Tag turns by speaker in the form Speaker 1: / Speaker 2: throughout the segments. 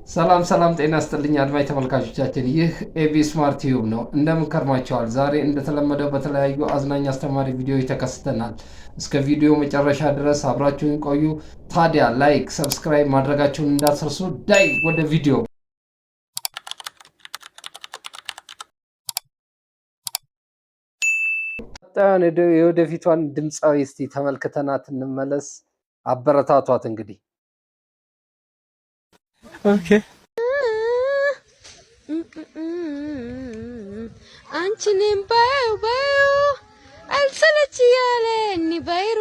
Speaker 1: ሰላም ጤና ይስጥልኝ አድማጭ ተመልካቾቻችን፣ ይህ ኤቢ ስማርት ቲዩብ ነው። እንደምን ከርማችኋል? ዛሬ እንደተለመደው በተለያዩ አዝናኝ አስተማሪ ቪዲዮዎች ተከስተናል። እስከ ቪዲዮ መጨረሻ ድረስ አብራችሁን ቆዩ። ታዲያ ላይክ፣ ሰብስክራይብ ማድረጋችሁን እንዳትረሱ። ዳይ ወደ ቪዲዮ። የወደፊቷን ድምፃዊ እስቲ ተመልክተናት እንመለስ። አበረታቷት እንግዲህ
Speaker 2: Okay.
Speaker 3: አንቺንም ባዩ አልሰለች ያለኝ ባይሩ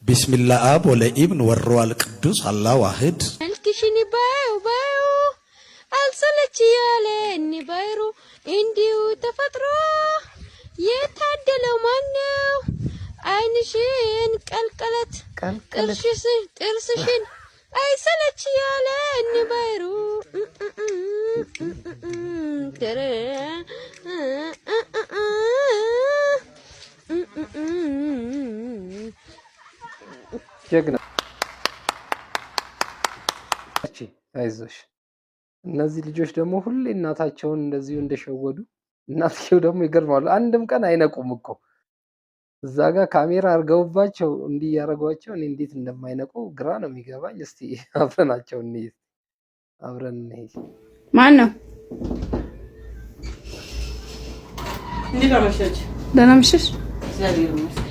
Speaker 2: ቢስሚላህ አብ ወለኢብን ወሩል ቅዱስ አላህ ዋህድ
Speaker 3: አልክሽኒ ባዩ አልሰለች ያለኝ ባይሩ እንዲሁ ተፈጥሮ የታደለው ማነው? አይንሽን ቀልቀለት ጥርስሽን አይሰለች ያለኝ ባይሩ
Speaker 1: ጀግና። አይዞሽ። እነዚህ ልጆች ደግሞ ሁሌ እናታቸውን እንደዚሁ እንደሸወዱ፣ እናትየው ደግሞ ይገርማሉ። አንድም ቀን አይነቁም እኮ እዛ ጋር ካሜራ አርገውባቸው እንዲህ ያረጓቸው። እኔ እንዴት እንደማይነቁ ግራ ነው የሚገባኝ። እስቲ አብረናቸው እንሂድ፣ አብረን እንሂድ።
Speaker 4: ማን ነው?
Speaker 5: እንዴት አመሻች?
Speaker 4: ደህና መሸሽ?
Speaker 5: እግዚአብሔር ይመስገን።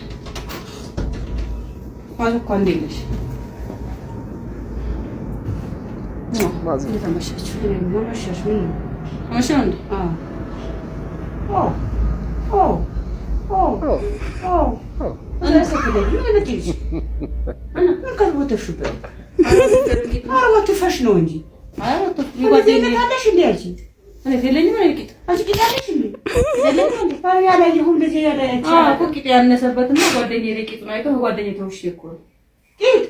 Speaker 5: እንዴት ነሽ? እንዴት አመሻች? አመሻሽ እንዴ? أنا سكلي أنا نتيجي أنا كذبت الشباب أنا ما تفشنو إنجي أنا تفشنو هذا شو ليجي أنا في الليل ما يكيد أنا كيد هذا شو لي الليل ما أنا يلا يهم لزي هذا كو كيد أنا سبتنا قدني ريكيد ما يكون قدني توشي يكون كيد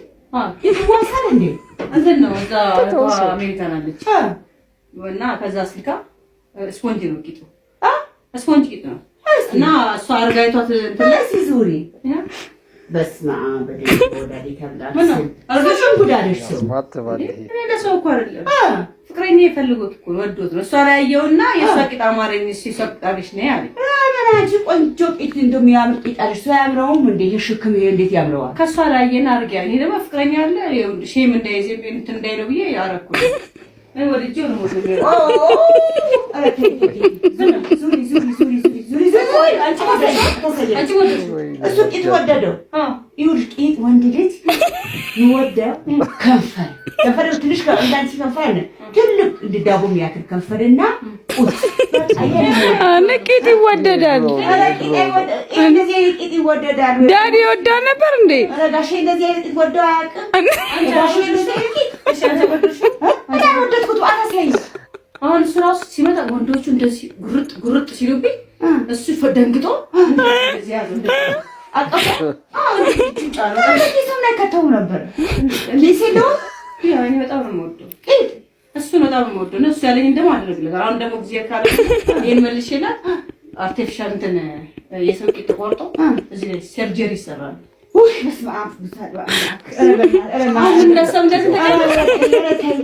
Speaker 5: كيد هو سالني أنزلنا وذا أمريكان اللي ونا كذا سلكا سبونجي نو كيدو سبونجي كيدو እና እሷ አርጋይቷት እንትን ዙሪ በስማ በደይ ወዳዲ ተብላስ አርጋሽን ጉዳደሽ ሰው
Speaker 1: ማጥባለ
Speaker 5: እኔ ለሰው እኮ አይደለም ፍቅረኛ የፈልጎት እኮ ወዶት ነው። እሷ ላይ ያየውና የሷ ቂጣ ማረኝ ሲሰቅጣልሽ ነው ያለ አናጂ ቆንጆ ቂጥ እንደሚያምር ቂጣልሽ ሰው ያምረውም እንዴ የሽክም እንዴት ያምረዋል። ከሷ ላይ የናርጋ እኔ ደግሞ ፍቅረኛ አለ ሼም እንዳይዘብ እንትን እንዳይለው ብዬ ያረኩ እኔ ወልጄው ነው ሞት አረቴ ዙሪ አንቺ እሱ ቂጥ ወደደው ይኸውልሽ፣ ቂጥ ወንድ ልጅ ይወደው ከንፈር ትንሽ እንዳንቺ ከንፈር ትልቅ እንድዳቦ የሚያክል ከንፈርና ቁጥ
Speaker 4: ቂጥ ይወደዳል።
Speaker 5: እንደዚህ ቂጥ ይወደዳል።
Speaker 4: ዳዲ ወዳ ነበር እንዴ?
Speaker 5: ጋሼ እንደዚህ ወደው አያውቅም። ጋሼ እንደዚህ ቂጥ ወደድኩት አታሳይ። አሁን እሱ ራሱ ሲመጣ ወንዶቹ እንደዚህ ጉርጥ ሲሉብኝ እሱ ፈደንግጦ እንደዚህ ያዘ አቀፈ ጫላ እንደዚህ ላይ ከተው ነበር ለሲለው ያኔ በጣም ነው የምወደው ቂጥ እሱ ነው በጣም የምወደው ነው። እሱ ያለኝ እንደማድረግለት አሁን ደግሞ ጊዜ ካለ ይሄን መልሽላት አርቲፊሻል እንትን የሰው ቂጥ ተቆርጦ እዚህ ላይ ሰርጀሪ ይሰራል። ውይ መስማም ብታባ አሁን እንደሰም እንደዚህ ተቀበለ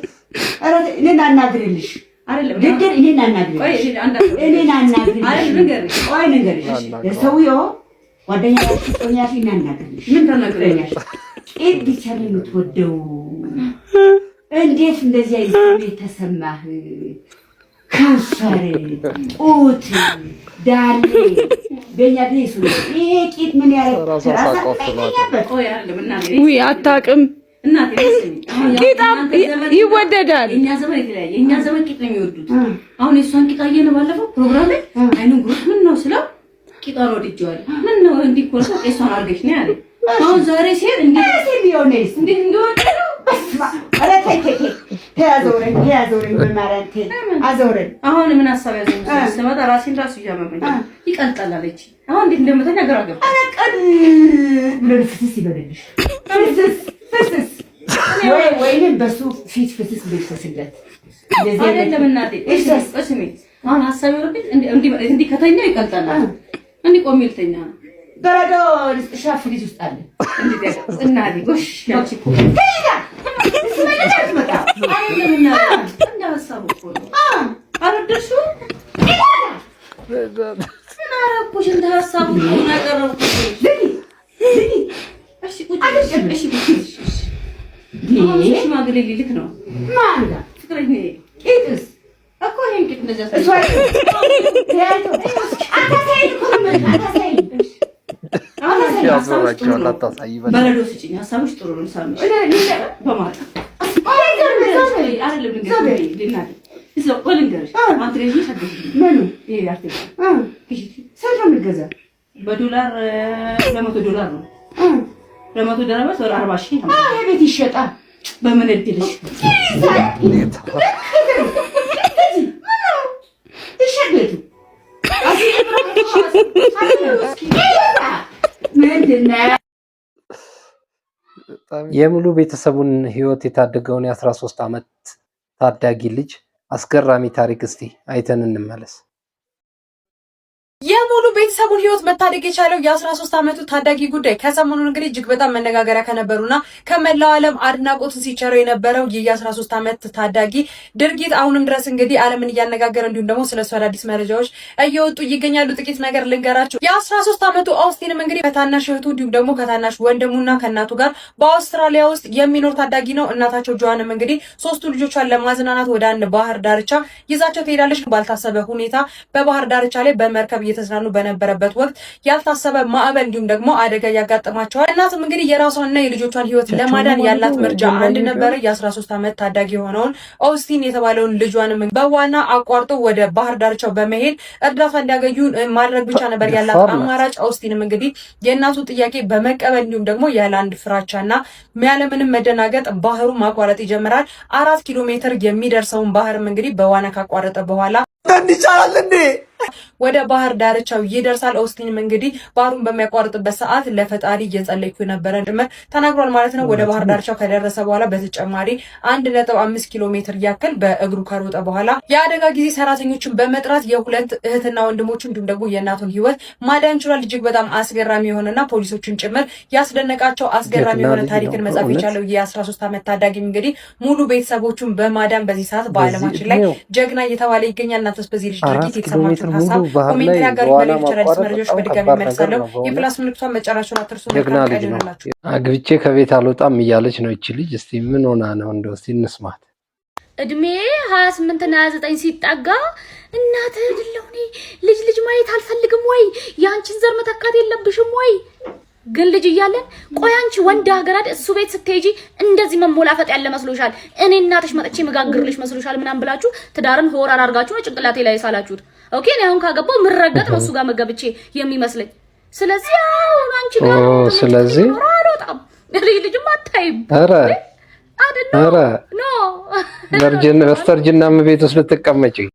Speaker 5: አረ እኔን አናግርልሽ አይደለም ድንገር እኔን አናግርልሽ ቆይ እኔን አናግርልሽ አይደለም ቆይ ንገርሽ የሰውየው ጓደኛሽ ቆኛሽ እኔን አናግርልሽ ምን ተናግረኛሽ ቂጥ ብቻ ነው የምትወደው እንዴት እንደዚህ አይነት ተሰማህ ከንፈር ጡት ዳሌ በእኛ ቤት ይሄ ቂጥ ምን ያረጋል ቆይ አይደለም እና
Speaker 4: ውይ አታውቅም
Speaker 5: እናቴ
Speaker 4: ቂጣ ይወደዳል።
Speaker 5: እኛ ዘመን የተለያየ እኛ ዘመን ቂጥ ነው የሚወዱት። አሁን የሷን ቂጣ አየነ ባለፈው ፕሮግራም ላይ አይኑን ጉርት ምን ነው ስለው ቂጣን ወድጄዋለሁ ምን ነው እንዲህ ኮርሶ እሷን አርገሽ ነው ያለ። አሁን ዛሬ ሲል እንዴት ቢሆንስ እንዴት እንደወደደው በስማ አረ ተይ ተያዞረኝ በማራንቴ አዞረኝ። አሁን ምን ሐሳብ ያዘኝ ስመጣ ራሴን ራሱ እያመመኝ ይቀልጣል አለች። አሁን እንዴት እንደምተኛ ግራ ገባ። አረ ቀድ ብሎ ፍስስ ይበልልሽ ፍስስ ወይንም በሱ ፊት ፍስስ ብትስለት እንደዚህ አይደለም እናቴ እሺ እስሚ አሁን ሐሳብ ይወርድ እንዲ ከተኛ ይቀልጣል እንዲ ቆም ይልተኛ በረዶ ልስጥሻ ፍሪጅ ውስጥ አለ እንዴ እናቴ ጎሽ ያቺ እኮ አይደለም እና ሀሳቡ እኮ ነው አረደሹ አረኩሽ እንደ ሀሳቡ ነው ያቀረብኩሽ እሺ ቁጭ እሺ ይሄ ማግሌ ሊልክ ነው ማን ጋር ፍቅረኛ ቄጥስ እኮ ይሄን ቄጥ እንደዛ በረዶ ስጪኝ ሀሳብሽ ጥሩ ነው ሳምሽ በማታ አይደለም ልንገርሽ እዛው ልንገርሽ አንትሬጂ ሰደሽ ምኑ ይሄ ያርተሽ ሰልፍ ምገዛ በዶላር $200 ነው $200 ወር 40,000 ይሄ ቤት ይሸጣል በምን እድልሽ ይሸገዱ
Speaker 1: የሙሉ ቤተሰቡን ህይወት የታደገውን የ13 ዓመት ታዳጊ ልጅ አስገራሚ ታሪክ እስቲ አይተን እንመለስ።
Speaker 6: የሙሉ ቤተሰቡን ህይወት መታደግ የቻለው የ13 ዓመቱ ታዳጊ ጉዳይ ከሰሞኑን እንግዲህ እጅግ በጣም መነጋገሪያ ከነበሩና ከመላው ዓለም አድናቆትን ሲቸረው የነበረው የ13 ዓመት ታዳጊ ድርጊት አሁንም ድረስ እንግዲህ ዓለምን እያነጋገረ እንዲሁም ደግሞ ስለሱ አዳዲስ መረጃዎች እየወጡ ይገኛሉ። ጥቂት ነገር ልንገራችሁ። የ13 ዓመቱ ኦስቲንም እንግዲህ ከታናሽ እህቱ እንዲሁም ደግሞ ከታናሽ ወንድሙና ከእናቱ ጋር በአውስትራሊያ ውስጥ የሚኖር ታዳጊ ነው። እናታቸው ጆዋንም እንግዲህ ሶስቱ ልጆቿን ለማዝናናት ወደ አንድ ባህር ዳርቻ ይዛቸው ትሄዳለች። ባልታሰበ ሁኔታ በባህር ዳርቻ ላይ በመርከብ እየተዝናኑ በነበረበት ወቅት ያልታሰበ ማዕበል እንዲሁም ደግሞ አደጋ ያጋጥማቸዋል። እናትም እንግዲህ የራሷንና የልጆቿን ህይወት ለማዳን ያላት ምርጫ አንድ ነበረ። የ13 ዓመት ታዳጊ የሆነውን ኦስቲን የተባለውን ልጇንም በዋና አቋርጦ ወደ ባህር ዳርቻው በመሄድ እርዳታ እንዲያገኙ ማድረግ ብቻ ነበር ያላት አማራጭ። ኦስቲንም እንግዲህ የእናቱ ጥያቄ በመቀበል እንዲሁም ደግሞ ያለ አንድ ፍራቻና ያለምንም መደናገጥ ባህሩ ማቋረጥ ይጀምራል። 4 ኪሎ ሜትር የሚደርሰውን ባህርም እንግዲህ በዋና ካቋረጠ በኋላ
Speaker 2: ይቻላል እንዴ
Speaker 6: ወደ ባህር ዳርቻው ይደርሳል። ኦስቲንም እንግዲህ ባህሩን በሚያቋርጥበት ሰዓት ለፈጣሪ እየጸለይኩ ነበረ ጭምር ተናግሯል ማለት ነው። ወደ ባህር ዳርቻው ከደረሰ በኋላ በተጨማሪ 1.5 ኪሎ ሜትር ያክል በእግሩ ከሮጠ በኋላ የአደጋ ጊዜ ሰራተኞችን በመጥራት የሁለት እህትና ወንድሞቹ እንዲሁም ደግሞ የእናቱን ህይወት ማዳን ችሏል። እጅግ በጣም አስገራሚ የሆነና ፖሊሶችን ጭምር ያስደነቃቸው አስገራሚ የሆነ ታሪክን መጻፍ የቻለው የ13 ዓመት ታዳጊም እንግዲህ ሙሉ ቤተሰቦቹን በማዳን በዚህ ሰዓት በዓለማችን ላይ ጀግና እየተባለ ይገኛል። እናንተስ በዚህ ልጅ ድርጊት የተሰማችሁ ሀሳብ ኮሜንት ላይ አጋሩ። በሌሎች አዳዲስ መረጃዎች በድጋሚ መልሳለሁ። የፕላስ ምልክቷን መጫናችሁን አትርሱ።
Speaker 1: አግብቼ ከቤት አልወጣም እያለች ነው እቺ ልጅ። እስቲ ምን ሆና ነው እንደው እስቲ እንስማት።
Speaker 3: እድሜ 28 እና 29 ሲጠጋ እናት አይደለሁ እኔ ልጅ ማየት አልፈልግም ወይ ያንቺን ዘር መተካት የለብሽም ወይ? ግን ልጅ እያለን ቆይ አንቺ ወንድ ሀገራት እሱ ቤት ስትሄጂ እንደዚህ መሞላፈጥ ያለ መስሎሻል? እኔ እናትሽ መጥቼ መጋግርልሽ መስሎሻል? ምናምን ብላችሁ ትዳርን ሆራር አድርጋችሁ ነው ጭንቅላቴ ላይ ሳላችሁት። ኦኬ እኔ አሁን ካገባው ምረገጥ ነው እሱ ጋር መገብቼ የሚመስለኝ። ስለዚህ አሁን አንቺ ጋር
Speaker 1: ስለዚህ
Speaker 3: አልወጣም ልጅም አታይም።
Speaker 1: ኧረ
Speaker 3: አይደለም ኖ
Speaker 1: በስተርጅና ቤት ውስጥ ልትቀመጪ